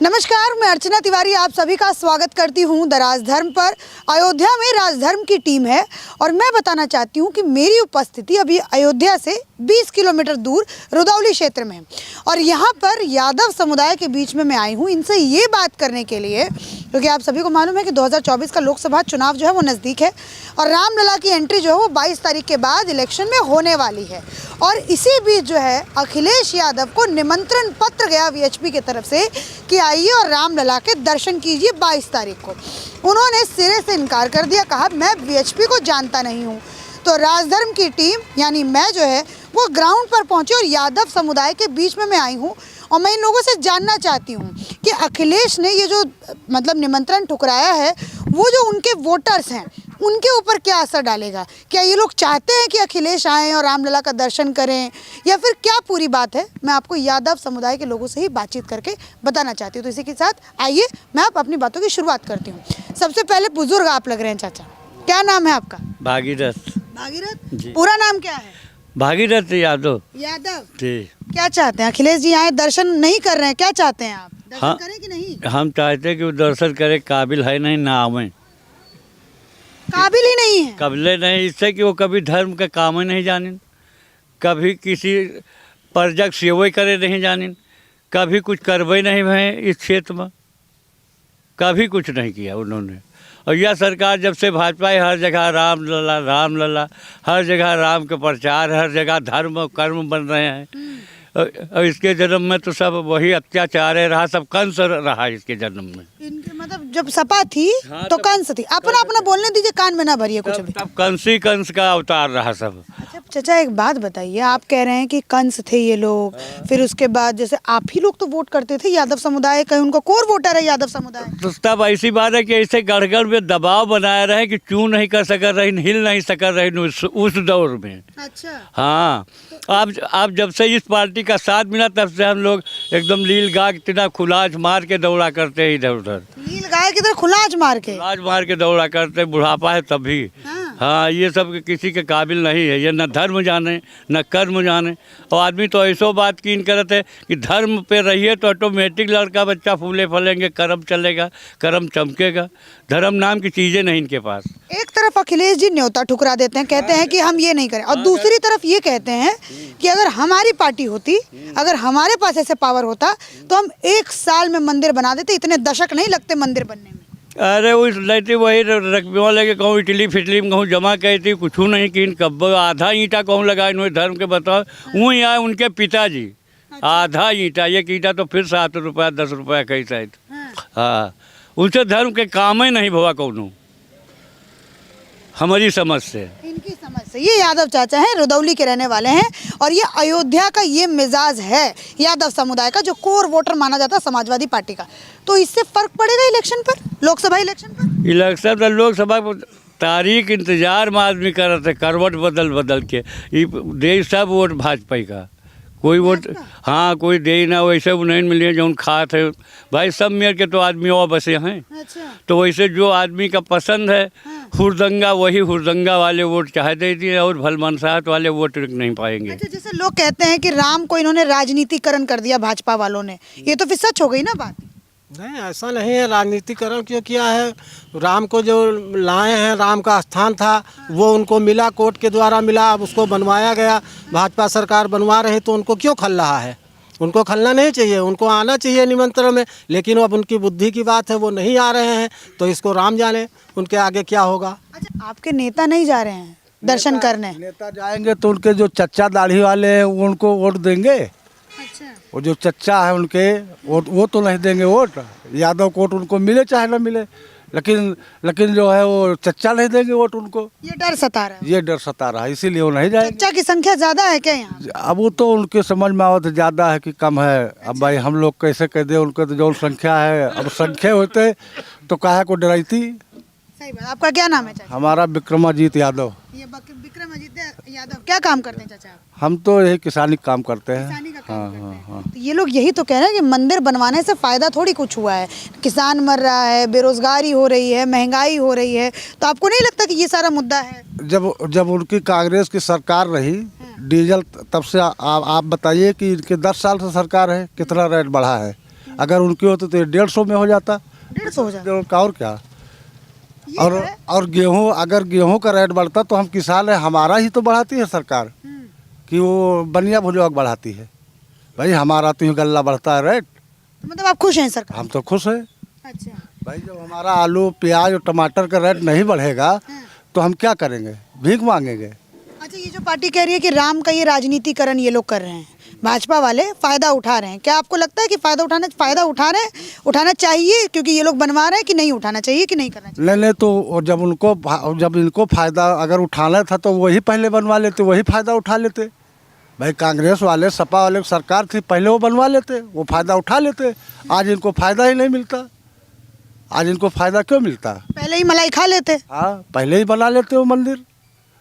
नमस्कार, मैं अर्चना तिवारी आप सभी का स्वागत करती हूं द राजधर्म पर। अयोध्या में राजधर्म की टीम है और मैं बताना चाहती हूं कि मेरी उपस्थिति अभी अयोध्या से 20 किलोमीटर दूर रुदौली क्षेत्र में है और यहां पर यादव समुदाय के बीच में मैं आई हूं इनसे ये बात करने के लिए, क्योंकि आप सभी को मालूम है कि 2024 का लोकसभा चुनाव जो है वो नज़दीक है और रामलला की एंट्री जो है वो 22 तारीख के बाद इलेक्शन में होने वाली है। और इसी बीच जो है अखिलेश यादव को निमंत्रण पत्र गया वीएचपी की तरफ से कि आइए और रामलला के दर्शन कीजिए 22 तारीख को। उन्होंने सिरे से इनकार कर दिया, कहा मैं वीएचपी को जानता नहीं हूँ। तो राजधर्म की टीम यानी मैं जो है वो ग्राउंड पर पहुंची और यादव समुदाय के बीच में मैं आई हूँ और मैं इन लोगों से जानना चाहती हूँ कि अखिलेश ने ये जो निमंत्रण ठुकराया है वो जो उनके वोटर्स हैं उनके ऊपर क्या असर डालेगा। क्या ये लोग चाहते हैं कि अखिलेश आएँ और रामलला का दर्शन करें या फिर क्या पूरी बात है, मैं आपको यादव समुदाय के लोगों से ही बातचीत करके बताना चाहती हूँ। तो इसी के साथ आइए मैं आप अपनी बातों की शुरुआत करती हूँ। सबसे पहले बुजुर्ग आप लग रहे हैं चाचा, क्या नाम है आपका? भागीरथ। भागीरथ, पूरा नाम क्या है? भागीरथ यादव। यादव जी। क्या चाहते हैं? अखिलेश जी आए, दर्शन नहीं कर रहे हैं, क्या चाहते हैं आप? दर्शन हाँ, करें कि नहीं? हम चाहते हैं कि वो दर्शन करे, काबिल है नहीं ना आवे, काबिल ही नहीं है। कबले नहीं, इससे कि वो कभी धर्म के काम ही नहीं जाने, कभी किसी प्रजक सेवा करे नहीं जाने, कभी कुछ करवे नहीं भय इस क्षेत्र में, कभी कुछ नहीं किया उन्होंने। और यह सरकार जब से भाजपा है हर जगह रामलला, हर जगह राम के प्रचार, हर जगह धर्म और कर्म बन रहे हैं। और इसके जन्म में तो सब वही अत्याचार रहा, सब कंस रहा इसके जन्म में। इनके मतलब जब सपा थी हाँ, तो कंस थी। अपना अपना बोलने दीजिए, कान में ना भरिए कुछ भी। तब कंस का अवतार रहा सब। अच्छा चाचा, एक बात बताइए, आप कह रहे हैं कि कंस थे ये लोग, फिर उसके बाद जैसे आप ही लोग तो वोट करते थे यादव समुदाय, कहीं उनका कोर वोटर है यादव समुदाय। तो तब ऐसी बात है कि ऐसे गड़गड़ में दबाव बनाया रहे कि क्यों नहीं कर सक रही, हिल नहीं सक रही उस दौर में। अच्छा हाँ, आप जब से इस पार्टी का साथ मिला तब से हम लोग एकदम लील गाय इतना खुलाज मार के दौड़ा करते हैं इधर उधर, नील गाय की तरह खुलाज मार के दौड़ा करते, बुढ़ापा है तभी। हाँ, ये सब किसी के काबिल नहीं है, ये न धर्म जाने न कर्म जाने। और आदमी तो ऐसो बात कीन करते है कि धर्म पे रहिए तो ऑटोमेटिक लड़का बच्चा फूले फलेंगे, कर्म चलेगा, कर्म चमकेगा। धर्म नाम की चीज़ें नहीं इनके पास। एक तरफ अखिलेश जी न्योता ठुकरा देते हैं, कहते हैं कि हम ये नहीं करें, और दूसरी तरफ ये कहते हैं कि अगर हमारी पार्टी होती, अगर हमारे पास ऐसे पावर होता तो हम 1 साल में मंदिर बना देते, इतने दशक नहीं लगते मंदिर बनने में। अरे उस लेते वही रकबा लेके कहूँ इटली फिटली में कहूँ जमा कही थी, कुछ नहीं कि कब आधा ईंटा कहूँ लगाए इन्होंने धर्म के बताओ। वहीं आए उनके पिताजी, आधा ईंटा, एक ईंटा तो फिर 7 रुपया 10 रुपया कही शायद। हाँ, उनसे धर्म के काम ही नहीं भवा कौनू, हमारी समझ से, इनकी समझ से। ये यादव चाचा हैं, रुदौली के रहने वाले हैं और ये अयोध्या का ये मिजाज है यादव समुदाय का, जो कोर वोटर माना जाता है समाजवादी पार्टी का। तो इससे फर्क पड़ेगा इलेक्शन पर, लोकसभा इलेक्शन पर? इलेक्शन तो लोकसभा तारीख इंतजार में आदमी कर रहे थे, करवट बदल के दे सब वोट भाजपा का, कोई वोट हाँ कोई दे ना, वैसे वो नहीं मिले जो खात है भाई, सब मेर के तो आदमी और बसे हैं। अच्छा। तो वैसे जो आदमी का पसंद है हुरदंगा, वही हुरदंगा वाले वोट चाहे दे दिए और भलमनसाहत वाले वोट नहीं पाएंगे। अच्छा, जैसे लोग कहते हैं कि राम को इन्होंने राजनीतिकरण कर दिया भाजपा वालों ने, ये तो फिर सच हो गई ना बात? नहीं, ऐसा नहीं है। राजनीतिकरण क्यों किया है? राम को जो लाए हैं, राम का स्थान था वो उनको मिला, कोर्ट के द्वारा मिला, अब उसको बनवाया गया, भाजपा सरकार बनवा रही, तो उनको क्यों खल रहा है? उनको खलना नहीं चाहिए, उनको आना चाहिए निमंत्रण में, लेकिन अब उनकी बुद्धि की बात है, वो नहीं आ रहे हैं, तो इसको राम जाने उनके आगे क्या होगा। अच्छा, आपके नेता नहीं जा रहे हैं दर्शन करने? नेता जाएंगे तो उनके जो चच्चा दाढ़ी वाले हैं उनको वोट देंगे। अच्छा। वो जो चच्चा है उनके वो तो नहीं देंगे वोट, यादव को वोट उनको मिले चाहे ना मिले, लेकिन जो है वो चच्चा नहीं देंगे वोट उनको। ये डर सता रहा है? ये डर सता रहा है, इसीलिए वो नहीं जाएंगे। चच्चा की संख्या ज्यादा है क्या यहाँ? अब वो तो उनके समझ में आवत ज़्यादा है कि कम है। अब भाई हम लोग कैसे कह दे, उनके तो जो संख्या है, अब संख्या होते तो काहे को डराइती। सही बात। आपका क्या नाम है चाचा? हमारा विक्रमाजीत यादव। ये विक्रमाजीत यादव क्या काम करते हैं चाचा? हम तो यही किसानी काम करते हैं। किसानी का काम करते हैं। तो ये लोग यही तो कह रहे हैं कि मंदिर बनवाने से फायदा थोड़ी कुछ हुआ है, किसान मर रहा है, बेरोजगारी हो रही है, महंगाई हो रही है, तो आपको नहीं लगता कि ये सारा मुद्दा है? जब उनकी कांग्रेस की सरकार रही, डीजल तब से आप बताइए कि इनके 10 साल से सरकार है, कितना रेट बढ़ा है। अगर उनकी होती तो 150 में हो जाता। 150 हो जाता। और क्या। ये और है। और गेहूं, अगर गेहूं का रेट बढ़ता तो हम किसान है, हमारा ही तो बढ़ाती है सरकार कि वो बनिया भुजवाक बढ़ाती है। भाई हमारा तो गल्ला बढ़ता है रेट, तो मतलब आप खुश हैं सरकार? हम तो खुश हैं। अच्छा। भाई जब हमारा आलू प्याज और टमाटर का रेट नहीं बढ़ेगा तो हम क्या करेंगे, भीख मांगेंगे। अच्छा, ये जो पार्टी कह रही है कि राम का ये राजनीतिकरण ये लोग कर रहे हैं, भाजपा वाले फायदा उठा रहे हैं, क्या आपको लगता है कि फायदा उठाना चाहिए क्योंकि ये लोग बनवा रहे हैं, कि नहीं उठाना चाहिए, कि नहीं करना चाहिए? नहीं तो जब इनको फायदा अगर उठाना था तो वही पहले बनवा लेते, वही फायदा उठा लेते। भाई कांग्रेस वाले सपा वाले सरकार थी, पहले वो बनवा लेते, वो फायदा उठा लेते। आज इनको फायदा ही नहीं मिलता। आज इनको फायदा क्यों मिलता? पहले ही मलाई खा लेते। हाँ, पहले ही बना लेते वो मंदिर।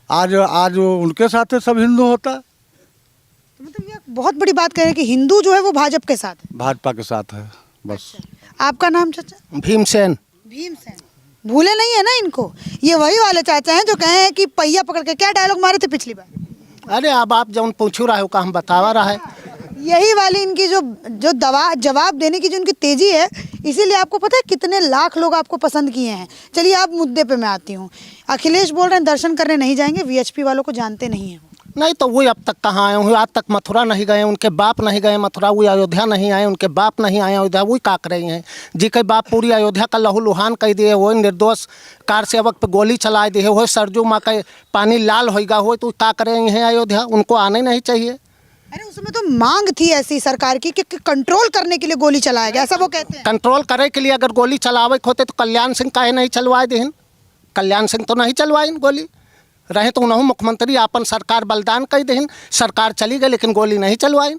आज उनके साथ सब हिंदू होता। तो मतलब ये बहुत बड़ी बात कह रहे हैं कि हिंदू जो है वो भाजपा के साथ है। भाजपा के साथ है बस। आपका नाम चाचा? भीमसेन। भीमसेन। भूले नहीं है ना इनको? ये वही वाले चाचा हैं जो कहे हैं कि पहिया पकड़ के, क्या डायलॉग मारे थे पिछली बार? अरे अब आप जब पूछू रहे हो का हम बतावा रहा है। यही वाली इनकी जो जवाब देने की जो इनकी तेजी है, इसीलिए आपको पता है कितने लाख लोग आपको पसंद किए हैं। चलिए आप मुद्दे पे मैं आती हूँ। अखिलेश बोल रहे हैं दर्शन करने नहीं जाएंगे, वीएचपी वालों को जानते नहीं हैं। नहीं तो वो अब तक कहाँ आए हुए, आज तक मथुरा नहीं गए, उनके बाप नहीं गए मथुरा, वो अयोध्या नहीं आए, उनके बाप नहीं आए अयोध्या, वही काक रहे हैं। जी के बाप पूरी अयोध्या का लहू लुहान कर दिए, वो निर्दोष कार सेवक पे गोली चला दिए, वो सरजू माँ का पानी लाल होगा, हो तो काक रहे हैं अयोध्या, उनको आने नहीं चाहिए। अरे उसमें तो मांग थी ऐसी सरकार की कि कंट्रोल करने के लिए गोली चलाया गया, ऐसा वो कहते हैं। कंट्रोल करे के लिए अगर गोली चलावे होते तो कल्याण सिंह काहे नहीं चलवाए देन? कल्याण सिंह तो नहीं चलवाइन गोली, रहे तो उन्होंने मुख्यमंत्री अपन सरकार बलिदान कर देन, सरकार चली गई लेकिन गोली नहीं चलवाइन।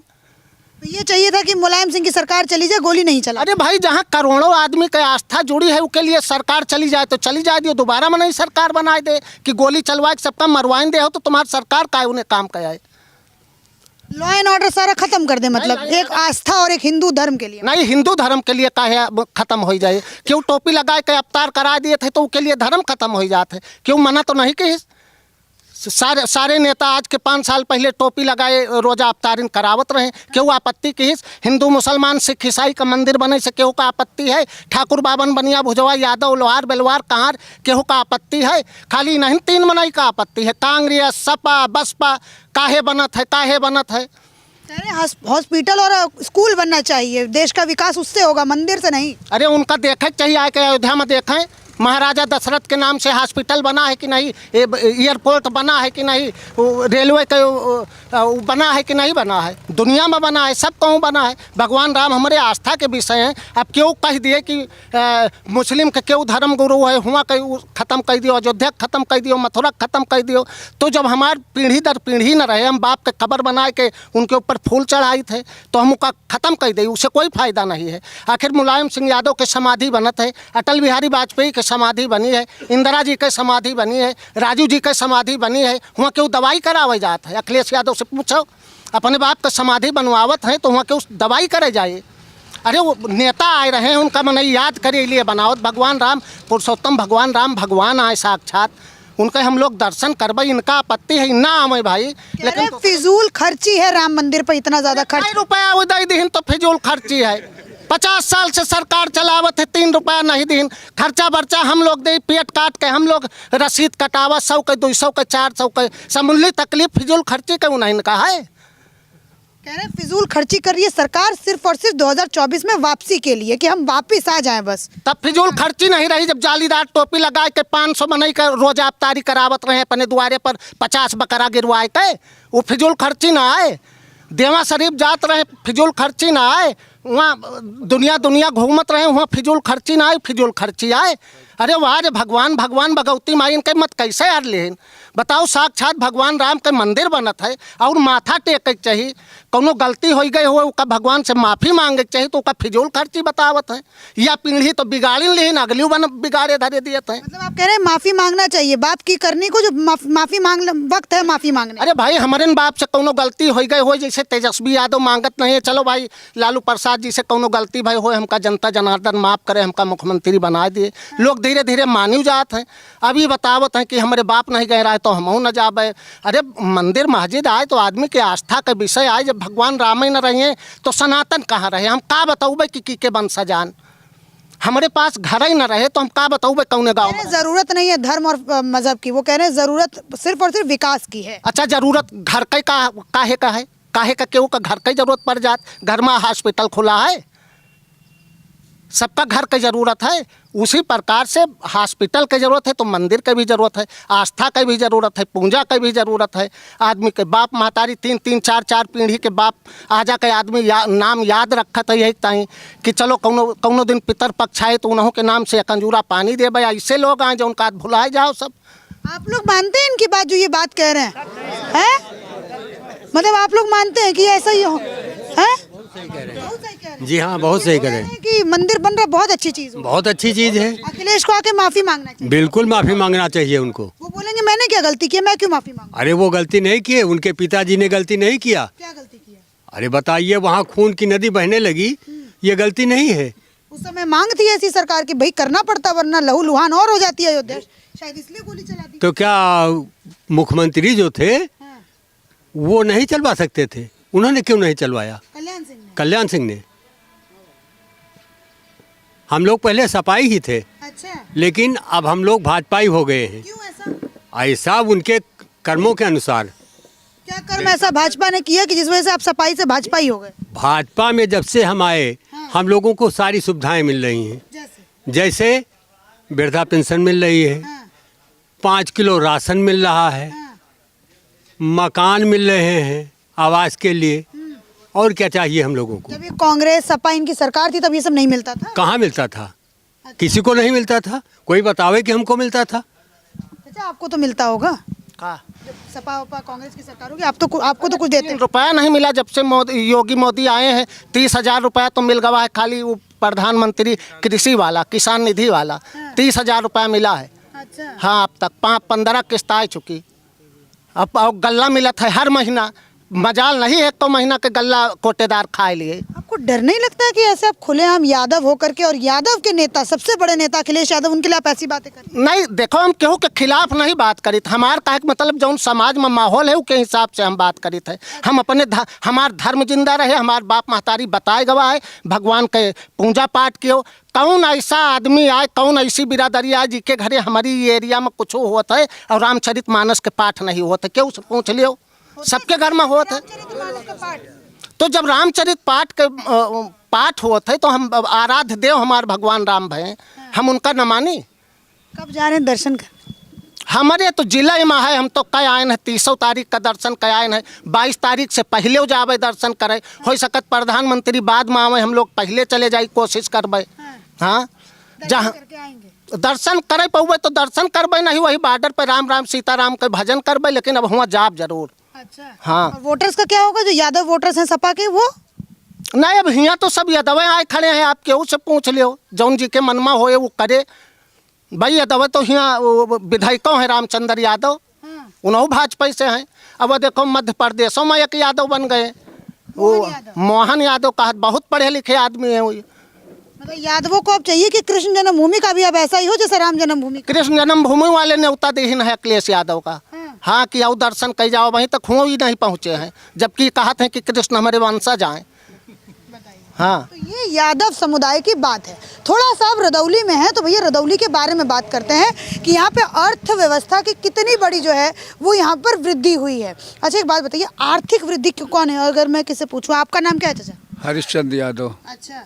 तो ये चाहिए था कि मुलायम सिंह की सरकार चली जाए, गोली नहीं चला। अरे भाई जहाँ करोड़ों आदमी की आस्था जुड़ी है उसके लिए सरकार चली जाए तो चली जाए दियो, दोबारा में नहीं सरकार बनाए दे कि गोली चलवाए सबका मरवाइन दे हो, तो तुम्हारी सरकार का उन्हें काम क्या है? लॉ एंड ऑर्डर सारा खत्म कर दे, मतलब एक आस्था और एक हिंदू धर्म के लिए। नहीं, हिंदू धर्म के लिए काहे खत्म हो जाए? क्यों टोपी लगाए के अवतार करा दिए थे तो उसके लिए धर्म खत्म हो जाते? क्यों मना तो नहीं कि सारे नेता आज के 5 साल पहले टोपी लगाए रोजा अवतारिन करावत रहे, क्यों आपत्ति की? हिंदू मुसलमान सिख ईसाई का मंदिर बने से केहू का आपत्ति है? ठाकुर बाबन बनिया भुजवा यादव लोहार बेलवार कहार केहू का आपत्ति है? खाली नहीं 3 मनई का आपत्ति है, कांग्रेस सपा बसपा काहे बनत है? हॉस्पिटल और स्कूल बनना चाहिए, देश का विकास उससे होगा, मंदिर से नहीं। अरे उनका देखे चाहिए, आके अयोध्या में देखें महाराजा दशरथ के नाम से हॉस्पिटल बना है कि नहीं, एयरपोर्ट बना है कि नहीं, रेलवे का बना है कि नहीं बना है, दुनिया में बना है, सब कहूँ बना है। भगवान राम हमारे आस्था के विषय हैं। अब क्यों कह दिए कि मुस्लिम के क्यों धर्म गुरु है, हुआ कहीं ख़त्म कर दियो, अयोध्या ख़त्म कर दियो, मथुरा ख़त्म कर दियो। तो जब हमारी पीढ़ी दर पीढ़ी न रहे, हम बाप के कब्र बनाए के उनके ऊपर फूल चढ़ाए थे, तो हम उसका ख़त्म कर दिए, उससे कोई फ़ायदा नहीं है। आखिर मुलायम सिंह यादव के समाधि बनत है, अटल बिहारी वाजपेयी के समाधि बनी है, इंदिरा जी के समाधि बनी है, राजीव जी के समाधि बनी है, वहाँ क्यों दवाई करावे जात है? अखिलेश यादव से पूछो, अपने बाप का समाधि बनवावत है तो वहाँ क्यों दवाई करे जाए? अरे वो नेता आए रहे हैं, उनका मन याद करे लिए बनावत। भगवान राम पुरुषोत्तम भगवान राम भगवान आए साक्षात, उनके हम लोग दर्शन करबे, इनका आपत्ति है ना आवे भाई। लेकिन फिजूल खर्ची है राम मंदिर पर, इतना ज्यादा खर्च। रुपया उदय दिन तो फिजूल खर्ची है। 50 साल से सरकार चलावत है, 3 रुपया नहीं दिन खर्चा बर्चा हम लोग दे, पेट काट के हम लोग रसीद कटावा, 100 के 200 के 400 के समूल्य तकलीफ फिजूल खर्ची क्यों नहीं कहा है? कह रहे फिजूल खर्ची कर रही है सरकार सिर्फ और सिर्फ 2024 में वापसी के लिए, कि हम वापस आ जाएं बस। तब फिजूल खर्ची नहीं रही जब जालीदार टोपी लगाए के 500 मनई का रोजा अवतारी करावत रहे अपने द्वारे पर, 50 बकरा गिरवाए के, वो फिजूल खर्ची ना आए। देवा शरीफ जात रहे, फिजूल खर्ची ना आए। वहाँ दुनिया घूमत रहे, वहाँ फिजूल खर्ची ना आए, फिजूल खर्ची आए। अरे वाह रे भगवान भगवती माई इनके मत कैसे यार लेन बताओ? साक्षात भगवान राम के मंदिर बनत है और माथा टेके चाहिए, कोनो गलती हो गई हो उसका भगवान से माफ़ी मांगे चाहिए, तो उसका फिजूल खर्ची बतावत है। या पीढ़ी तो बिगाड़ी लेन, अगली बन बिगाड़े धरे दिए थे। मतलब आप कह रहे हैं माफी मांगना चाहिए, बात की करने को जो माफी मांग वक्त है माफी मांगने। अरे भाई हमारे बाप से कोनो गलती हो गई हो, जैसे तेजस्वी यादव मांगत नहीं है, चलो भाई लालू प्रसाद जी से कोनो गलती भाई हो, हमका जनता जनार्दन माफ़ करे, हमका मुख्यमंत्री बना दिए, लोग धीरे धीरे मान्यू जात हैं। अभी बतावत हैं कि हमारे बाप नहीं गए रहा है तो हमहू न जाबे। अरे मंदिर मस्जिद आए तो आदमी के आस्था का विषय आए, जब भगवान राम ही न रहे तो सनातन कहाँ रहे? हम का बताऊबे कि के बन सजान? हमारे पास घर ही न रहे तो हम का बताऊबे कौने गाँव में? जरूरत नहीं है धर्म और मजहब की, वो कह रहे हैं जरूरत सिर्फ और सिर्फ विकास की है। अच्छा, जरूरत घर का काहे का है? काहे का केहू का घर की जरूरत पड़ जात? घर में हॉस्पिटल खुला है, सबका घर की जरूरत है। उसी प्रकार से हॉस्पिटल की जरूरत है तो मंदिर की भी जरूरत है, आस्था की भी जरूरत है, पूजा की भी जरूरत है। आदमी के बाप महतारी 3-3 4-4 पीढ़ी के बाप आ जा के आदमी नाम याद रखत है यही ताई कि चलो कौनो दिन पितर पक्ष आए तो उन्हों के नाम से कंजूरा पानी दे भाई। ऐसे लोग आए जो उनका भुलाए जाओ सब। आप लोग मानते हैं इनकी बात, जो ये बात कह रहे हैं? मतलब आप लोग मानते हैं कि ऐसा ही हो? हैं? जी हाँ, बहुत सही करें कि मंदिर बन रहा बहुत अच्छी चीज हो। बहुत अच्छी चीज़ है। अखिलेश को आके माफी मांगना चाहिए। बिल्कुल माफ़ी मांगना चाहिए उनको। वो बोलेंगे मैंने क्या गलती की, मैं क्यों माफी मांगू? अरे वो गलती नहीं किए, उनके पिताजी ने गलती नहीं किया। क्या गलती किया? अरे बताइए, वहाँ खून की नदी बहने लगी, ये गलती नहीं है। उस समय मांग थी ऐसी सरकार की, भाई करना पड़ता वरना लहू लुहान और हो जाती है अयोध्या, शायद इसलिए गोली चला दी। तो क्या मुख्यमंत्री जो थे वो नहीं चलवा सकते थे? उन्होंने क्यों नहीं चलवाया? कल्याण सिंह ने। हम लोग पहले सपाई ही थे। अच्छा, लेकिन अब हम लोग भाजपाई हो गए हैं। क्यों ऐसा? ऐसा उनके कर्मों के अनुसार। क्या कर्म ऐसा भाजपा ने किया कि जिस वजह से आप सपाई से भाजपा ही हो गए? भाजपा में जब से हम आए, हम लोगों को सारी सुविधाएं मिल रही हैं। जैसे वृद्धा पेंशन मिल रही है, 5 किलो राशन मिल रहा है, मकान मिल रहे हैं आवास के लिए, और क्या चाहिए हम लोगों को? जब ये कांग्रेस सपा इनकी सरकार थी तब ये सब नहीं मिलता था? कहाँ मिलता था? किसी को नहीं मिलता था। कोई बतावे कि हमको मिलता था? अच्छा, आपको तो मिलता होगा। जब सपा वपा कांग्रेस की सरकार होगी आपको तो कुछ देते हैं? रुपया नहीं मिला जब से योगी मोदी आए हैं। 30,000 रुपया तो मिल गया है, खाली वो प्रधानमंत्री कृषि वाला, किसान निधि वाला 30,000 रुपया मिला है। अच्छा, हाँ, अब तक 15 किस्त आ चुकी। अब गल्ला मिलत है हर महीना। मजाल नहीं है तो महीना के गल्ला कोटेदार खाए लिए। आपको डर नहीं लगता है कि ऐसे आप खुलेआम यादव होकर के, और यादव के नेता, सबसे बड़े नेता अखिलेश यादव, उनके लिए आप ऐसी बातें करें? नहीं, देखो हम केहू के खिलाफ नहीं बात करी। हमार का मतलब जो समाज में माहौल है उसके हिसाब से हम बात करी थे। हम अपने हमार धर्म जिंदा रहे, हमार बाप महतारी बताए गवा है, भगवान के पूजा पाठ कियो। कौन ऐसा आदमी आए, कौन ऐसी बिरादरी आए जिसके घरे हमारी एरिया में कुछ होता है और रामचरित मानस के पाठ नहीं होते? क्यों पूछ लियो, सबके घर में होता है। तो जब रामचरित पाठ होते है तो हम आराध्य देव हमारे भगवान राम भय, हम उनका न मानी? कब जा रहे हैं दर्शन कर? हमारे तो जिला में है, हम तो कई आए हैं 30 तारीख का दर्शन कई आए हैं। 22 तारीख से पहले जावे दर्शन करे। हो सकत प्रधानमंत्री बाद में आवे, हम लोग पहले चले जाए कोशिश करबे। हाँ, जहाँ दर्शन करे पौबे तो दर्शन करबे, नहीं वही बॉर्डर पर राम राम सीताराम के भजन करबे, लेकिन अब हुआ जाब जरूर। अच्छा, हाँ। और वोटर्स का क्या होगा जो यादव वोटर्स हैं सपा के? वो नहीं, अब यहाँ तो सब यादवें आए खड़े हैं। आप केहू से पूछ लियो, जौन जी के मनमा होए वो करे। भाई यादव तो यहाँ विधायकों हैं, रामचंद्र यादव, उन्होंने भाजपा से हैं। अब देखो मध्य प्रदेशों में एक यादव बन गए, वो मोहन यादव का बहुत पढ़े लिखे आदमी है। वो मतलब यादवों को अब चाहिए कि कृष्ण जन्मभूमि का भी अब ऐसा ही हो जैसे राम जन्मभूमि का? कृष्ण जन्मभूमि वाले न्योता देहीन है अखिलेश यादव का। हाँ, कि आओ दर्शन कर जाओ, वहीं तक हुआ ही नहीं पहुँचे हैं, जबकि कहते हैं कि कृष्ण हमारे वंशज आए। हाँ, तो ये यादव समुदाय की बात है। थोड़ा सा अब रदौली में है तो भैया रदौली के बारे में बात करते हैं कि यहाँ पे अर्थव्यवस्था की कितनी बड़ी जो है वो यहाँ पर वृद्धि हुई है। अच्छा, एक बात बताइए, आर्थिक वृद्धि कौन है? अगर मैं किसी पूछूं, आपका नाम क्या है चाचा? हरिश्चंद्र यादव। अच्छा,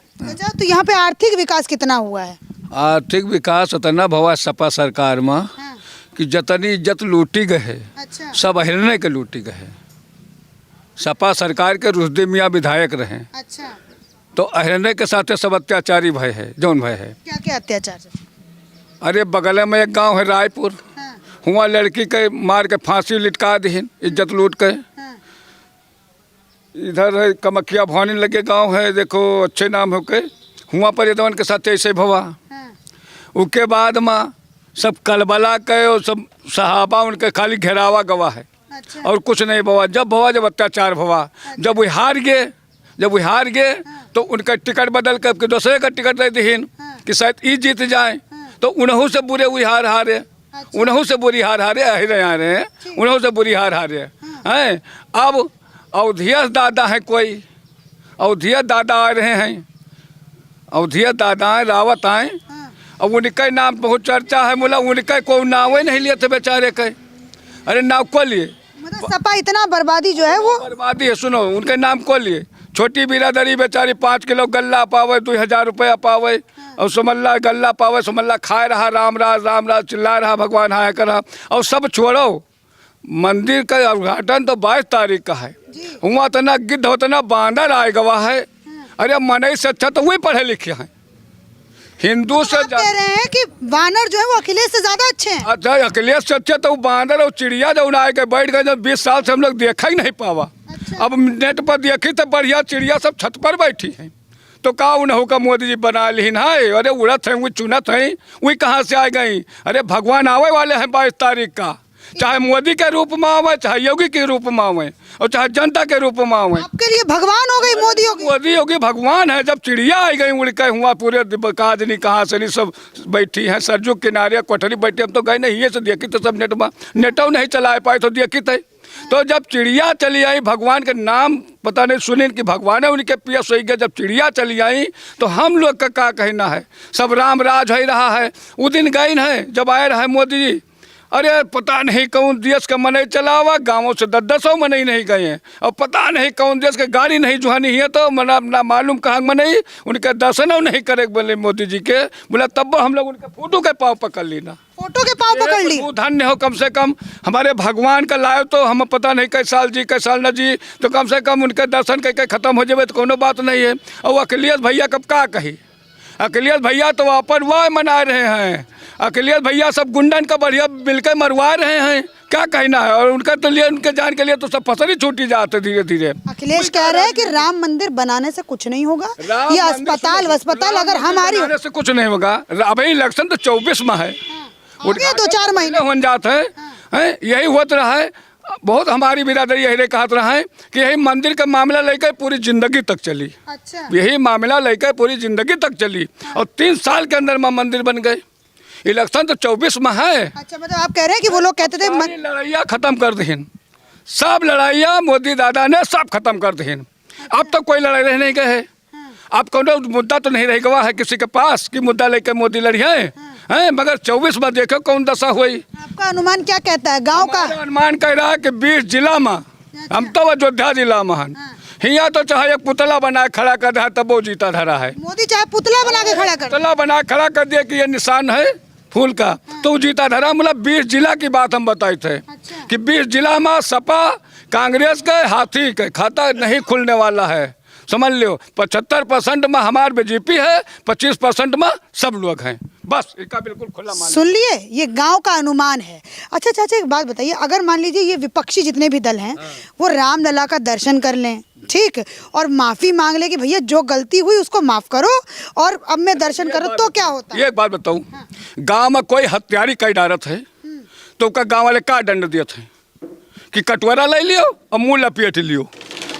तो यहाँ पे आर्थिक विकास कितना हुआ है? आर्थिक विकास उतना भवा सपा सरकार में कि जतनी इज्जत लूटी गए है, अच्छा, सब अहिरने के लूटी गए है। सपा सरकार के रुश्दी मियाँ विधायक रहे, अच्छा, तो अहिरने के साथ सब अत्याचारी भय है, जौन भय है। क्या क्या अत्याचार? अरे बगल में एक गांव है रायपुर, हुआ लड़की के मार के फांसी लिटका दीन, इज्जत लूट के। इधर है कमखिया भवानी लगे गांव है, देखो अच्छे नाम हो के, हुआ पर यदवन के साथ ऐसे भवा। उसके बाद में सब कलबला के और सब सहाबा उनके खाली घेरावा गवा है। अच्छा, और कुछ नहीं भवा। जब अत्याचार भवा, जब वो हार गए तो उनका टिकट बदल कर दूसरे का टिकट दे दीन कि शायद ई जीत जाए, तो तो उन्हों से बुरे हुई हार हारे, उन्हों से बुरी हार हारे अहिरे आ रहे हैं, उन्हों से बुरी हार हारे हैं। अब अवधियस दादा हैं, कोई अवधियस दादा आ रहे हैं, अवधियत दादा आए, रावत आए, अब उनके नाम बहुत चर्चा है, बोला उनके कोई नाव ही नहीं लिए थे बेचारे के। अरे नाव को लिए, मतलब सपा इतना बर्बादी जो है वो बर्बादी है। सुनो, उनके नाम को लिए छोटी बिरादरी बेचारी 5 किलो गल्ला पावे, 2000 रुपया पावे, और सुमल्ला गल्ला पावे, सुमल्ला खाए रहा, राम राज चिल्ला रहा, भगवान हाय कर रहा। और सब छोड़ो, मंदिर का उद्घाटन तो 22 तारीख का है, हुआ तना गिद्ध होतना बांदर आए गवाह है। अरे मनई से अच्छा तो वही पढ़े लिखे हैं, हिंदू से आप कह रहे हैं कि वानर जो है वो अखिलेश से ज्यादा अच्छे हैं। अच्छा, अखिलेश से अच्छे तो वो बांदर और चिड़िया जो उड़ाए के बैठ गए, जब 20 साल से हम लोग देखा ही नहीं पावा। अब नेट पर देखी तो बढ़िया चिड़िया सब छत पर बैठी हैं, तो का उन्हों का मोदी जी बना लीन है। अरे उड़त हैं, वो चुनत हैं, वही कहाँ से आ गई। अरे भगवान आवे वाले हैं 22 तारीख का, चाहे मोदी के रूप में आवे, चाहे योगी के रूप में आवे, और चाहे जनता के रूप में आवे। आपके लिए भगवान हो गई मोदी होगी। मोदी योगी भगवान है। जब चिड़िया आई गई उड़ के, हुआ पूरे काज नहीं कहाँ से नहीं, सब बैठी हैं सरजू किनारे कोठरी बैठी। हम तो गए नहीं, ये से देखी तो सब नेटो नहीं चला पाए तो देखी थे। तो जब चिड़िया चली आई, भगवान के नाम पता नहीं सुनी कि भगवान है उनके पीएस हो गया, जब चिड़िया चली आई तो हम लोग का क्या कहना है। सब राम राज हो रहा है। वो दिन गए है जब आए रहे मोदी जी, अरे पता नहीं कौन देश का मनई चला हुआ, गाँवों से 10-10 मनई नहीं गए हैं, और पता नहीं कौन देश के गाड़ी नहीं जुहानी है, तो मना ना मालूम कहाँ मनई उनके दर्शन नहीं करे बोले मोदी जी के। बोला तब हम लोग उनके फोटो के पाँव पकड़ ली ना, फोटो के पाँव पकड़ ली। वो धन्य हो, कम से कम हमारे भगवान का लाए तो हम पता नहीं कै साल जी कै साल न जी, तो कम से कम उनके दर्शन करके खत्म हो जाए तो कोनो बात नहीं है। और अखिलेश भैया कब का कही, अखिलेश भैया तो अपन वाह मना रहे हैं, अखिलेश भैया सब गुंडन का बढ़िया मिलकर मरवा रहे हैं, क्या कहना है। और उनका तो लिए उनके जान के लिए तो सब फसल ही छूटी जाते धीरे धीरे। अखिलेश कह रहे हैं कि राम मंदिर बनाने से कुछ नहीं होगा, ये अस्पताल अगर हमारी बनाने से कुछ नहीं होगा। अभी इलेक्शन तो 24 में है, 2-4 महीने हो जाते हैं, यही होता रहा है। बहुत हमारी बिरादरी यही कहत रहा है कि यही मंदिर का मामला लेकर पूरी जिंदगी तक चली। अच्छा। यही मामला लेकर पूरी जिंदगी तक चली, और 3 साल के अंदर में मंदिर बन गए। इलेक्शन तो 24 में है। अच्छा, मतलब आप कह रहे हैं कि वो लोग कहते थे सारी लड़ाइयाँ खत्म कर दीन, सब लड़ाइयाँ मोदी दादा ने सब खत्म कर दीन। अब तो कोई लड़ाई रह नहीं गए है, अब कोनो मुद्दा तो नहीं रह गया है किसी के पास कि मुद्दा लेकर मोदी लड़िए हैं। मगर 24 में देखो कौन दशा हुई। आपका अनुमान क्या कहता है गांव का? अनुमान कह रहा है कि 20 जिला में, हम तो अयोध्या जिला में हैं, हिया तो चाहे एक पुतला बना खड़ा कर रहा तब वो जीता धरा है। मोदी चाहे पुतला बना के खड़ा कर, पुतला बना खड़ा कर दिया कि ये निशान है फूल का, तो वो जीता धरा। मतलब 20 जिला की बात हम बताए थे कि 20 जिला में सपा कांग्रेस के हाथी के खाता नहीं खुलने वाला है। समझ लो 75% में हमार बीजेपी है, 25% में सब लोग हैं, बस इसका बिल्कुल खुला मान। सुन लिए, ये गांव का अनुमान है। अच्छा चाचा एक बात बताइए, अगर मान लीजिए ये विपक्षी जितने भी दल हैं वो रामलला का दर्शन कर लें, ठीक, और माफी मांग ले कि भैया जो गलती हुई उसको माफ करो और अब मैं दर्शन करूँ, तो क्या होता है? ये एक बात बताऊं, गांव में कोई हत्यारी कई डारत है तो उसका गांव वाले का दंड दिए थे कि कटोरा ले लियो और मुँह लपेट लियो,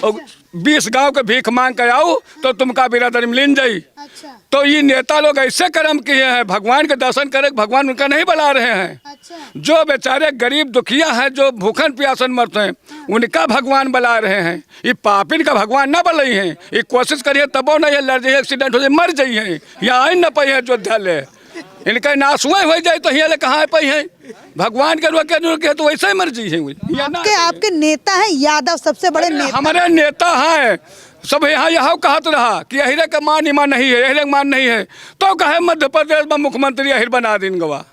और 20 गांव के भीख मांग कर आओ तो तुमका बिरादरी में लीन जाई। अच्छा। तो ये नेता लोग ऐसे कर्म किए हैं, भगवान के दर्शन करे, भगवान उनका नहीं बुला रहे हैं। अच्छा। जो बेचारे गरीब दुखिया हैं, जो भूखन प्यासन मरते हैं, उनका भगवान बुला रहे हैं। ये पापिन का भगवान ना बुलाई है। ये कोशिश करिए तबो नहीं लड़ जाइए, एक्सीडेंट हो जाए, मर जाइए, यहाँ आई न पाई है अयोध्या, इनका नाश हो जाए तो यहाँ कहाँ पाई है। भगवान के रोके तो वैसे ही मर्जी है। आपके नेता हैं यादव, सबसे बड़े नेता। हमारे नेता हैं सब यहाँ कहत रहा कि अहिरे का मान ईमान नहीं है, अहिरे का मान नहीं है, तो कहे मध्य प्रदेश में मुख्यमंत्री अहिर बना दिन गवा।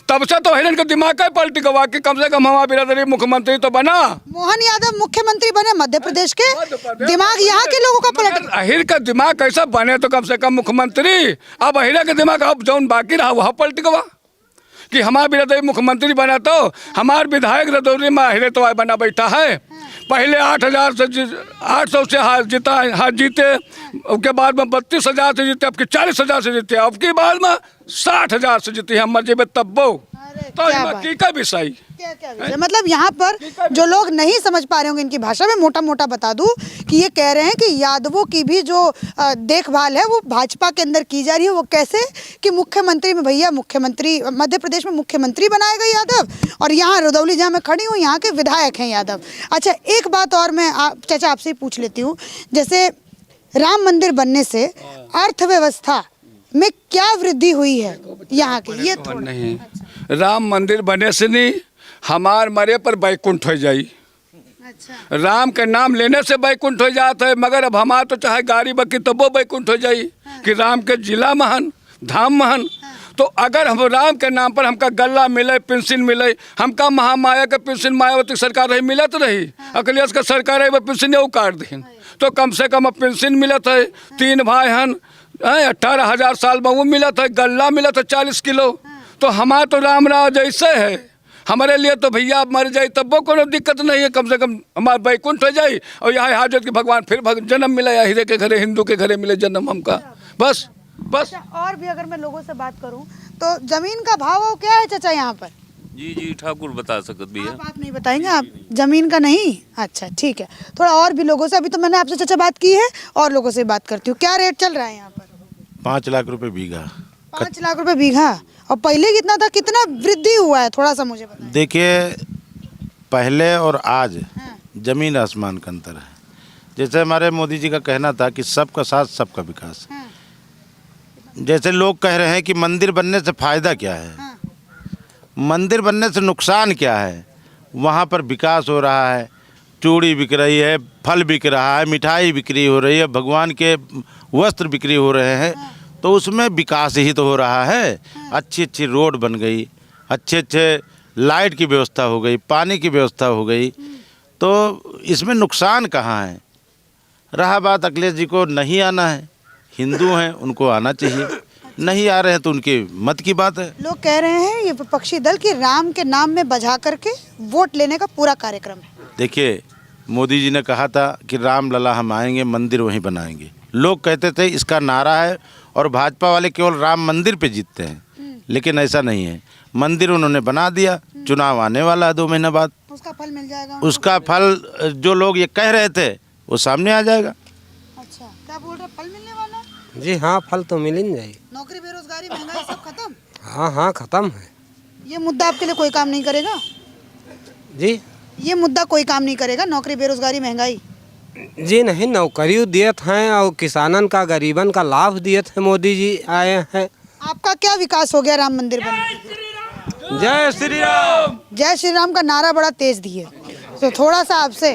तब से तो अहिरन का दिमाग है पलट गवा कि कम से कम हमारा बिरादरी मुख्यमंत्री तो बना। मोहन यादव मुख्यमंत्री बने मध्य प्रदेश के, दिमाग यहाँ के लोगों का पलट। अहिर का दिमाग कैसा बने तो कम से कम मुख्यमंत्री। अब अहिरा का दिमाग अब जौन बाकी रहा वह पलट गवा कि हमारा बिरादरी मुख्यमंत्री बना, तो हमारे विधायक रदौरी में अहिरे तो बना बैठा है। पहले 800 से जीते, उसके बाद में 32,000 से जीते, अब की 40,000 से जीते, अब की बाद में 60,000 से जीते। हम मजे में तब्बो तो क्या इमा बात। की का विषय क्या क्या विषय? मतलब यहाँ पर जो लोग नहीं समझ पा रहे होंगे इनकी भाषा में मोटा मोटा बता दूं कि ये कह रहे हैं कि यादवों की भी जो देखभाल है वो भाजपा के अंदर की जा रही है। वो कैसे कि मुख्यमंत्री में भैया मुख्यमंत्री मध्य प्रदेश में मुख्यमंत्री बनाए गए यादव और यहाँ रुदौली जहाँ मैं खड़ी हूँ यहाँ के विधायक हैं यादव। अच्छा एक बात और मैं चाचा आपसे ही पूछ लेती हूँ, जैसे राम मंदिर बनने से अर्थव्यवस्था में क्या वृद्धि हुई है यहाँ की, ये थोड़ा नहीं राम मंदिर बने से नहीं हमार मरे पर बैकुंठ हो जाई। अच्छा राम के नाम लेने से बैकुंठ हो जाता है, मगर अब हमार तो चाहे गाड़ी बकी तब वो बैकुंठ हो जाई कि राम के जिला महान धाम महान। तो अगर हम राम के नाम पर हमका गल्ला मिले पेंशन मिले, हमका महामाया के पेंशन मायावती सरकार रही मिलत रही, अखिलेश का सरकार है वो पेंशन वो काट दी, तो कम से कम अब पेंशन मिलत है। 3 भाई हन 18,000 साल में वो मिलत है, गल्ला मिलत है 40 किलो। तो हमारा तो राम राव जैसे है हमारे लिए तो भैया मर जाए तब वो कोनो दिक्कत नहीं है, कम से कम हमारा बैकुंठ हो जाए और यहाँ हाजत के भगवान फिर जन्म मिला या हीरे के घरे हिंदू के घरे मिले जन्म हमका बस। अच्छा और भी अगर मैं लोगों से बात करूं तो जमीन का भाव क्या है चाचा यहाँ पर? जी ठाकुर बता सकत भैया। आप नहीं बताएंगे, आप जमीन का नहीं? अच्छा ठीक है, थोड़ा और भी लोगों से, अभी तो मैंने आपसे चाचा बात की है और लोगों से बात करती हूँ। क्या रेट चल रहा है यहाँ पर? 5 लाख रुपए बीघा। 5 लाख रुपए बीघा। और पहले कितना था, कितना वृद्धि हुआ है थोड़ा सा मुझे बताएं। देखिए पहले और आज जमीन आसमान का अंतर है। जैसे हमारे मोदी जी का कहना था कि सबका साथ सबका विकास, जैसे लोग कह रहे हैं कि मंदिर बनने से फ़ायदा क्या है, मंदिर बनने से नुकसान क्या है। वहाँ पर विकास हो रहा है, चूड़ी बिक रही है, फल बिक रहा है, मिठाई बिक्री हो रही है, भगवान के वस्त्र बिक्री हो रहे हैं, तो उसमें विकास ही तो हो रहा है। अच्छी अच्छी रोड बन गई, अच्छे अच्छे लाइट की व्यवस्था हो गई, पानी की व्यवस्था हो गई, तो इसमें नुकसान कहाँ है। रहा बात अखिलेश जी को नहीं आना है, हिंदू हैं उनको आना चाहिए, नहीं आ रहे हैं तो उनके मत की बात है। लोग कह रहे हैं ये विपक्षी दल की राम के नाम में बजा करके वोट लेने का पूरा कार्यक्रम है। देखिए मोदी जी ने कहा था कि राम लला हम आएंगे मंदिर वहीं बनाएंगे, लोग कहते थे इसका नारा है और भाजपा वाले केवल राम मंदिर पे जीतते हैं, लेकिन ऐसा नहीं है। मंदिर उन्होंने बना दिया, चुनाव आने वाला है 2 महीने बाद, उसका फल मिल जाएगा। उसका फल जो लोग ये कह रहे थे वो सामने आ जाएगा। अच्छा क्या बोल रहे, फल मिलने वाला? जी हाँ, फल तो मिल ही जाएगी। नौकरी बेरोजगारी महंगाई सब खत्म? हाँ खत्म है। ये मुद्दा आपके लिए कोई काम नहीं करेगा? जी ये मुद्दा कोई काम नहीं करेगा, नौकरी बेरोजगारी महंगाई? जी नहीं, नौकरी दिए हैं और किसानन का गरीबन का लाभ दिए थे मोदी जी आए हैं। आपका क्या विकास हो गया राम मंदिर बनने? जय श्री राम। जय श्री राम का नारा बड़ा तेज दिए, तो थोड़ा सा आपसे,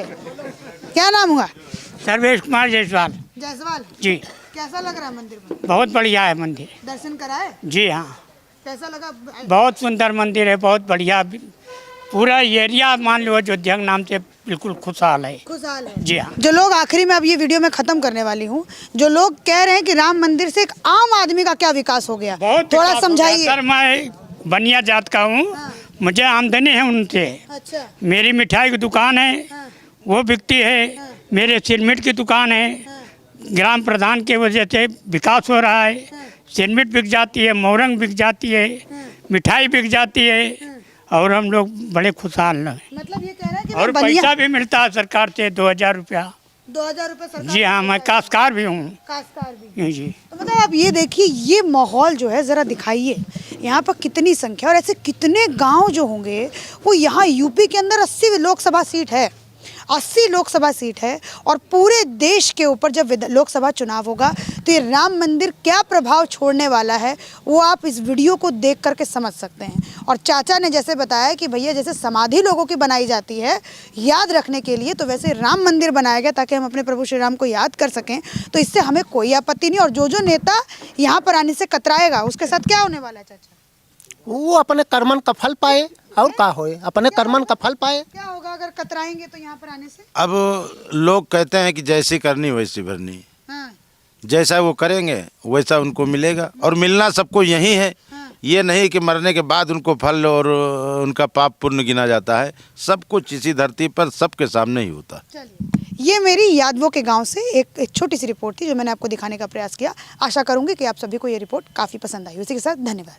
क्या नाम हुआ? सर्वेश कुमार जायसवाल। जायसवाल जी। कैसा लग रहा है मंदिर में? बहुत बढ़िया है मंदिर। दर्शन कराए? जी हाँ, कैसा लगा? बहुत सुंदर मंदिर है, बहुत बढ़िया। पूरा एरिया मान लो अयोध्या के नाम से बिल्कुल खुशहाल है। खुशहाल है। जी हाँ। जो लोग, आखिरी में अब ये वीडियो में खत्म करने वाली हूँ, जो लोग कह रहे हैं कि राम मंदिर से एक आम आदमी का क्या विकास हो गया, बहुत थोड़ा विकास हो गया। समझाइए। सर मैं बनिया जात का हूँ, मुझे आमदनी है उनसे। अच्छा। मेरी मिठाई की दुकान है, वो बिकती है। मेरे सिरमिट की दुकान है, ग्राम प्रधान के वजह से विकास हो रहा है। सिरमिट बिक जाती है, मोरंग बिक जाती है, मिठाई बिक जाती है और हम लोग बड़े खुशहाल हैं। मतलब ये कह रहे हैं कि और मैं बनिया- पैसा भी मिलता है सरकार से 2000 रुपया। 2000 रुपये सरकार? जी हाँ, मैं काश्तकार भी हूँ। काश्तकार भी। जी। तो मतलब आप ये देखिए, ये माहौल जो है ज़रा दिखाइए, यहाँ पर कितनी संख्या और ऐसे कितने गांव जो होंगे वो, यहाँ यूपी के अंदर 80 लोकसभा सीट है, 80 लोकसभा सीट है, और पूरे देश के ऊपर जब लोकसभा चुनाव होगा तो ये राम मंदिर क्या प्रभाव छोड़ने वाला है वो आप इस वीडियो को देख करके समझ सकते हैं। और चाचा ने जैसे बताया कि भैया जैसे समाधि लोगों की बनाई जाती है याद रखने के लिए, तो वैसे राम मंदिर बनाया गया ताकि हम अपने प्रभु श्री राम को याद कर सकें। तो इससे हमें कोई आपत्ति नहीं, और जो नेता यहाँ पर आने से कतराएगा उसके साथ क्या होने वाला है चाचा? वो अपने कर्मन का फल पाए, और का होए, अपने कर्मन का फल पाए। क्या होगा अगर कतराएंगे तो यहाँ पर आने से? अब लोग कहते हैं कि जैसी करनी वैसी भरनी, हाँ। जैसा वो करेंगे वैसा उनको मिलेगा, और मिलना सबको यही है। ये नहीं कि मरने के बाद उनको फल और उनका पाप पुण्य गिना जाता है, सब कुछ इसी धरती पर सबके सामने ही होता है। चलिए, ये मेरी यादवों के गांव से एक छोटी सी रिपोर्ट थी जो मैंने आपको दिखाने का प्रयास किया। आशा करूंगी कि आप सभी को ये रिपोर्ट काफ़ी पसंद आई। उसी के साथ धन्यवाद।